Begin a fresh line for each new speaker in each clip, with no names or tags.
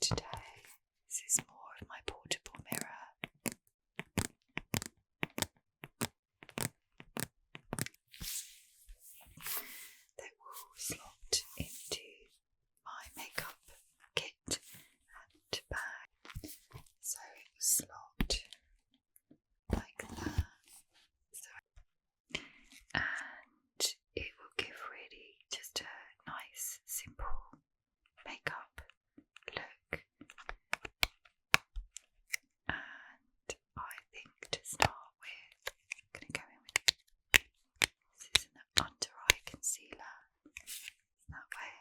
today. This is more of my portable mirror. That will slot into my makeup kit and bag. So it will slot like that. And it will give really just a nice, simple makeup look. And I think to start with, I'm going to go in with this is an under eye concealer. That way.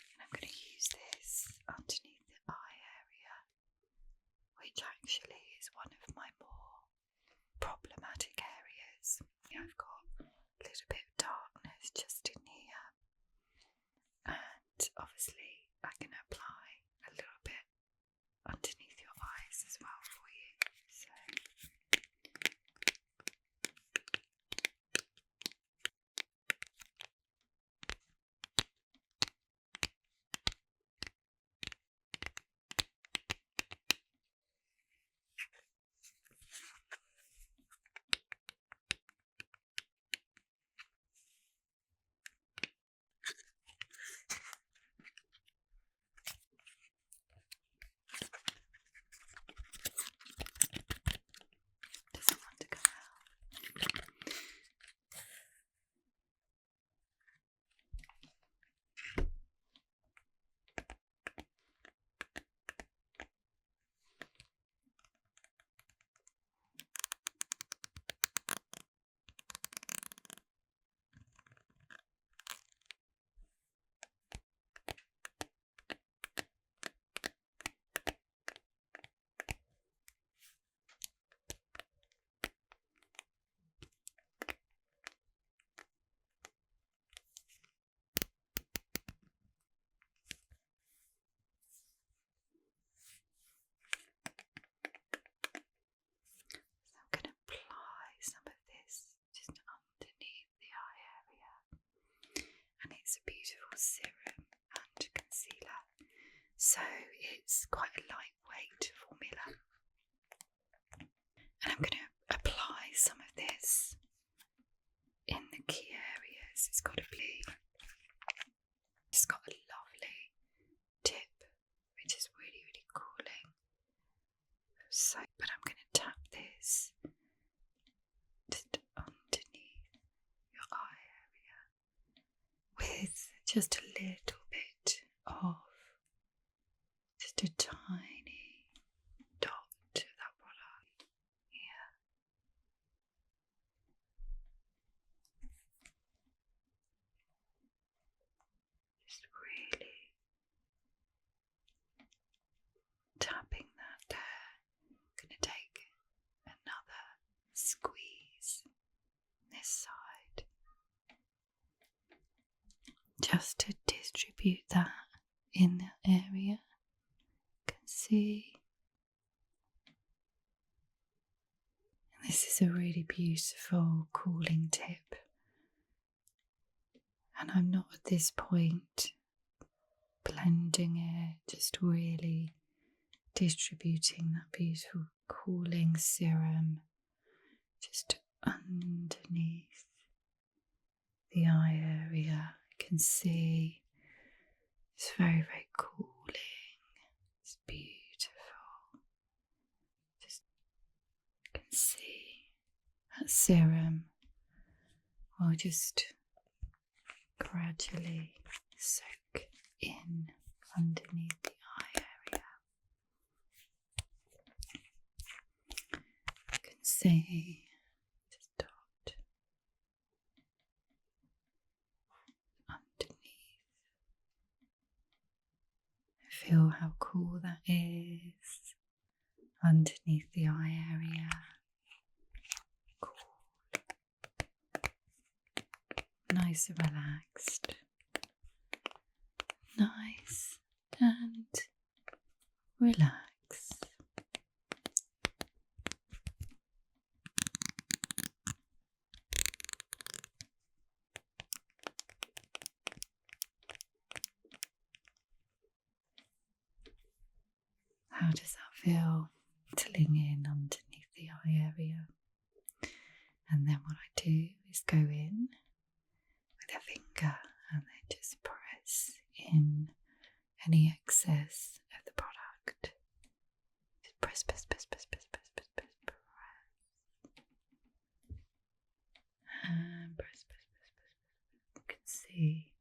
And I'm going to use this underneath the eye area, which actually is one of my more problematic areas. I've got a little bit of darkness just in here, and obviously I can apply a little bit underneath your eyes as well for you. So doesn't want to come out. I'm going to apply some of this just underneath the eye area, and it's a beautiful serum and concealer, so it's quite a lightweight formula. And I'm going to apply some of this in the key areas. It's got a lovely tip, which is really, really cooling. So, but I'm going to tap this just underneath your eye area with just a little bit of just a tiny dot of that product here. Just really tapping that there. I'm going to take another squeeze this side just to distribute that in the area. You can see. And this is a really beautiful cooling tip. And I'm not at this point blending it, just really distributing that beautiful cooling serum just underneath the eye area. You can see it's very, very cooling. It's beautiful. Just you can see that serum will just gradually soak in underneath the eye area. You can see just dot underneath. Feel how cool that is underneath the eye area. Cool. Nice and relaxed. Nice and relax. How does that feel? Tickling in underneath the eye area. And then what I do is go in with a finger and then just press in any excess of the product. Just press, press, press, press, press, press, press, press, press. And press, press, press, press. You can see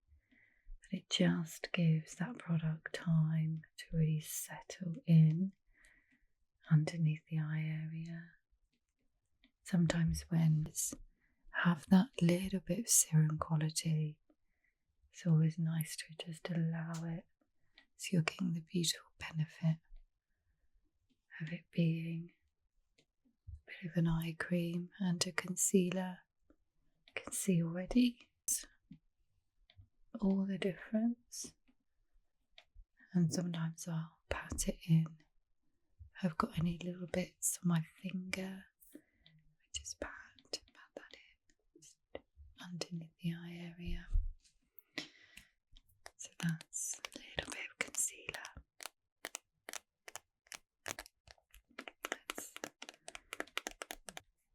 that it just gives that product time to really settle in underneath the eye area. Sometimes when it's have that little bit of serum quality, it's always nice to just allow it, so you're getting the beautiful benefit of it being a bit of an eye cream and a concealer. You can see already all the difference. And sometimes I'll pat it in. If I've got any little bits on my finger, I just pat that in just underneath the eye area. So that's a little bit of concealer.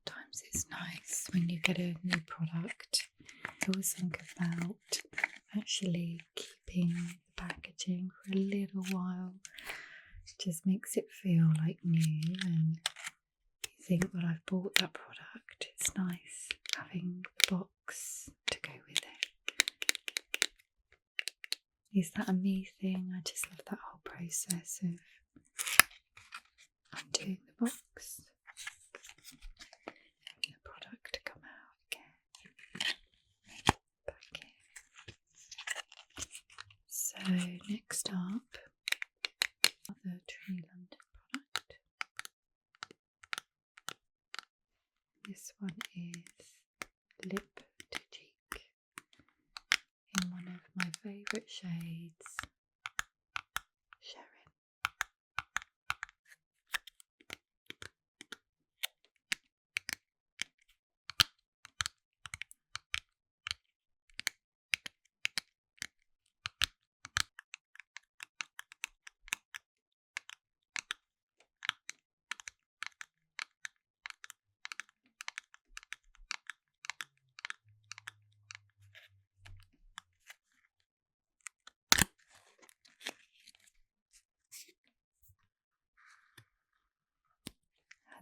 Sometimes it's nice when you get a new product to always think about actually keeping the packaging for a little while. It just makes it feel like new, and you think, well, I've bought that product, it's nice having the box to go with it. Is that a me thing? I just love that whole process of undoing the box, having the product to come out again, back in. So next up, the Tree London product. This one is Lip to Cheek in one of my favourite shades, Sharon.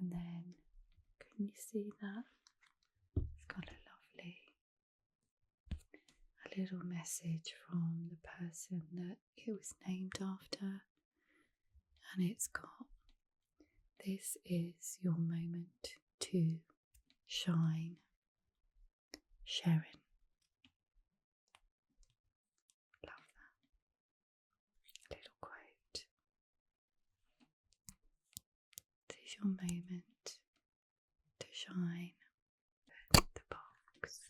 And then, can you see that? It's got a little message from the person that it was named after. And it's got, "This is your moment to shine, Sharon." Love that little quote. This is your moment to shine. Open the box.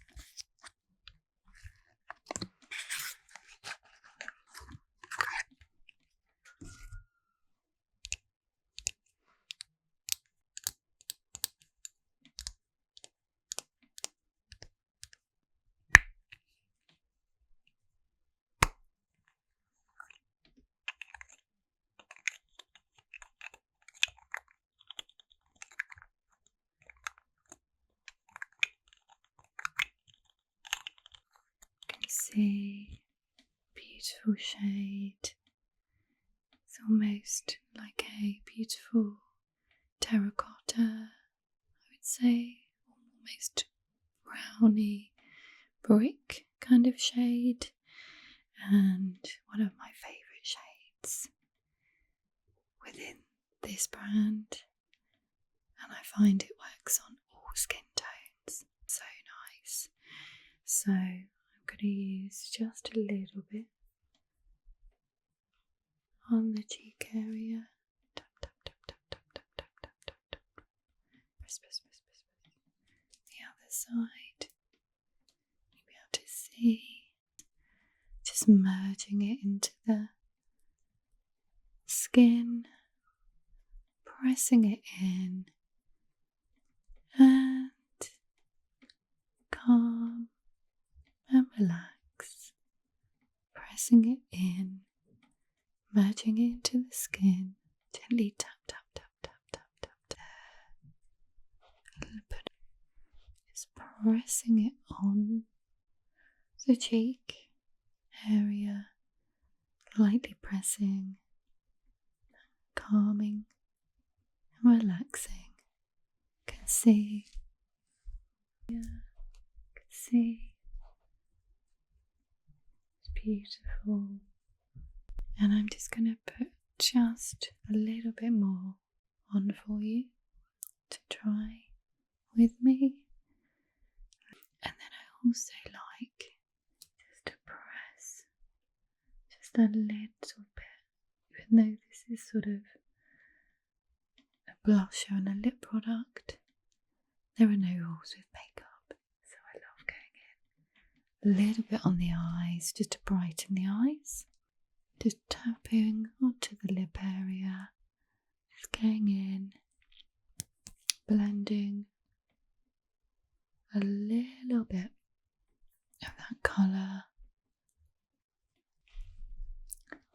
See, beautiful shade. It's almost like a beautiful terracotta, I would say, almost browny brick kind of shade, and one of my favourite shades within this brand, and I find it works on all skin tones. So nice. So I'm going to use just a little bit on the cheek area. Tap, tap, tap, tap, tap, tap, tap, tap, tap, tap. Press, press, press, press, press. The other side. You'll be able to see. Just merging it into the skin pressing it in and calm and relax, pressing it in, merging it into the skin, gently tap, tap, tap, tap, tap, tap, tap. Just pressing it on the cheek area, lightly pressing, calming and relaxing. Can see, yeah, can see. It's beautiful. And I'm just going to put just a little bit more on for you to try with me. And then I also like just to press just a little bit, even though this is sort of a blusher and a lip product. There are no rules with makeup, so I love going in a little bit on the eyes just to brighten the eyes. Just tapping onto the lip area, just going in, blending a little bit of that colour,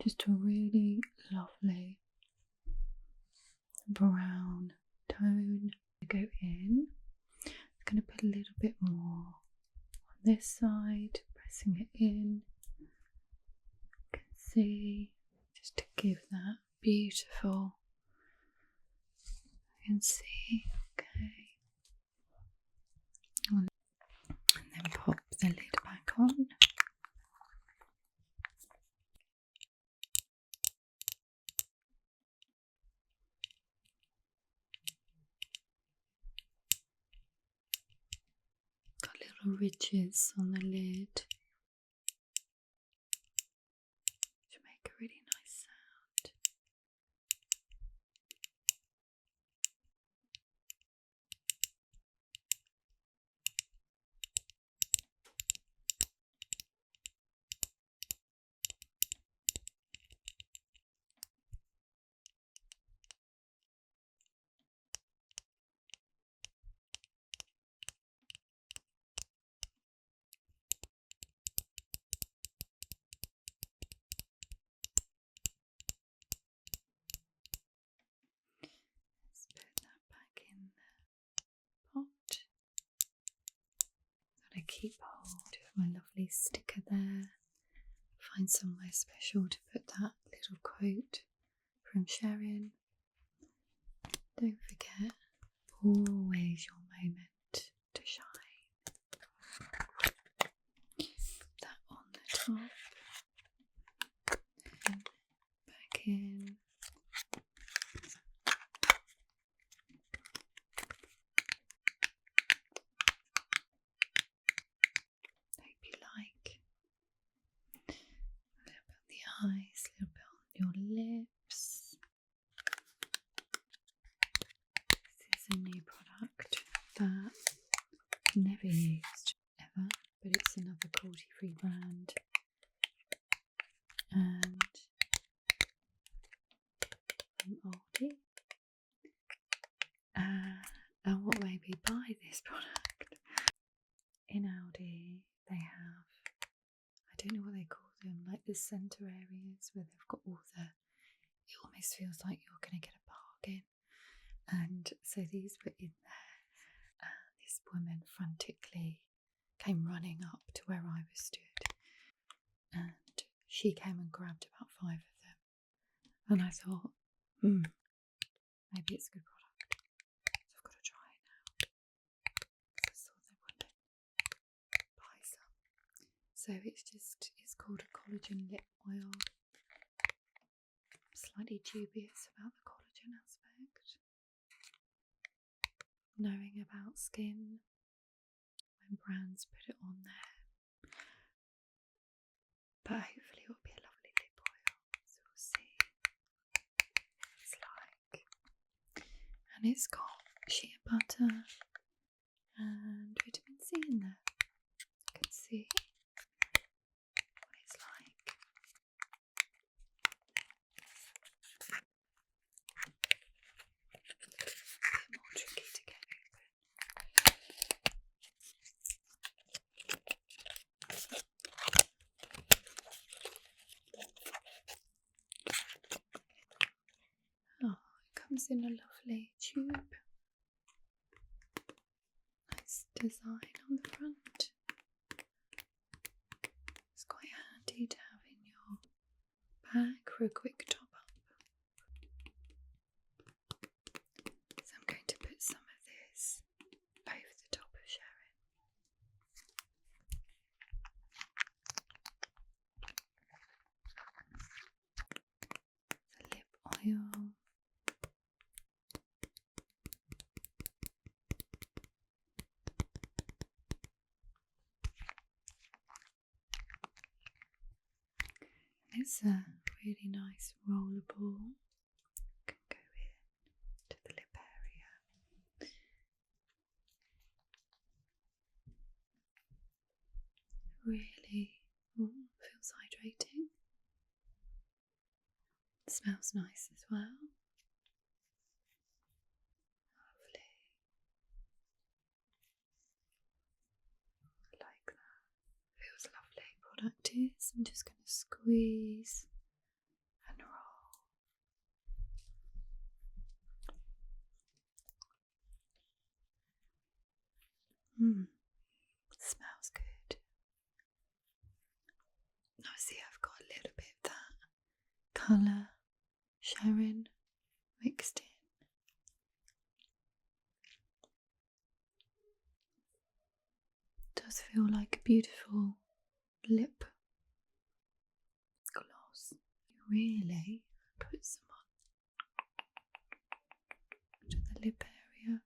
just a really lovely brown tone. Go in, I'm going to put a little bit more on this side, pressing it in. You can see, just to give that beautiful, you can see, okay. And then pop the lid back on. Got little ridges on the lid to make a really nice sound. Let's put that back in the pot. Gotta keep hold of my lovely sticker there. Find somewhere special to put that little quote from Sharon. Don't forget, always your moment to shine. Put that on the top. And back in. Hope you like. A little bit on the eyes, a little bit on your lips. This is a new product that I've never used ever, but it's another cruelty-free brand. And from Aldi. And what made me buy this product? In Aldi, they have, I don't know what they call them, like the centre areas where they've got all the, it almost feels like you're going to get a bargain. And so these were in there. This woman frantically came running up to where I was stood, and she came and grabbed about 5 of them. And I thought, maybe it's a good product. So I've got to try it now. I thought they would buy some. So it's called a collagen lip oil. I'm slightly dubious about the collagen aspect. Knowing about skin, when brands put it on there. But hopefully it will be a lovely lip oil. So we'll see what it's like. And it's got shea butter and vitamin C in there. You can see what it's like. comes in a lovely tube. Nice design on the front. It's quite handy to have in your bag for a quick top up. So I'm going to put some of this over the top of Sharon. The lip oil. It's a really nice roller ball. Can go in to the lip area. Really feels hydrating. It smells nice as well. Lovely. I like that. Feels lovely. Product is, I'm just going to squeeze and roll. Smells good. Now see, I've got a little bit of that colour Sharon mixed in. It does feel like a beautiful lip gloss. Really put some on to the lip area.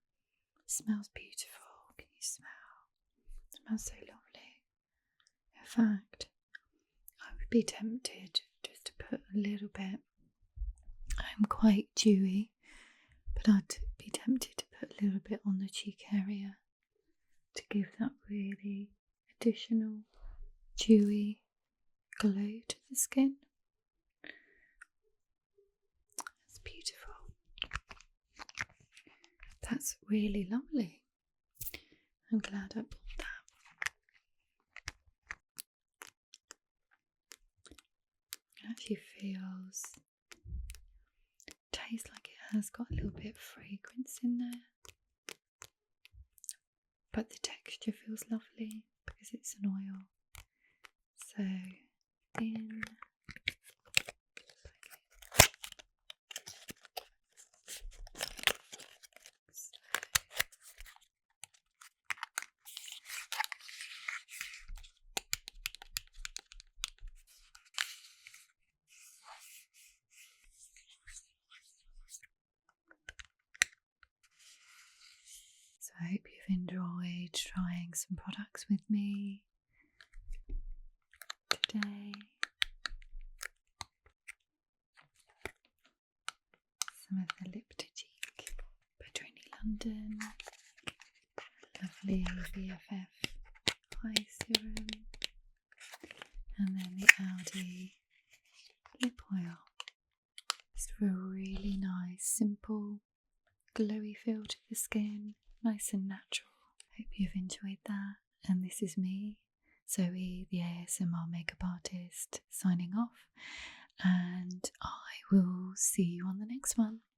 It smells beautiful. Can you smell? It smells so lovely. In fact, I would be tempted just to put a little bit. I'm quite dewy, but I'd be tempted to put a little bit on the cheek area to give that really additional dewy glow to the skin. That's beautiful. That's really lovely. I'm glad I bought that. It actually tastes like it has got a little bit of fragrance in there. But the texture feels lovely because it's an oil. So in So I hope you've enjoyed trying some products with me today. Some of the lip to cheek by Trini London, lovely BFF eye serum, and then the Aldi lip oil. Just for a really nice, simple, glowy feel to the skin, nice and natural. Hope you've enjoyed that. And this is me, Zoe, the ASMR makeup artist, signing off. And I will see you on the next one.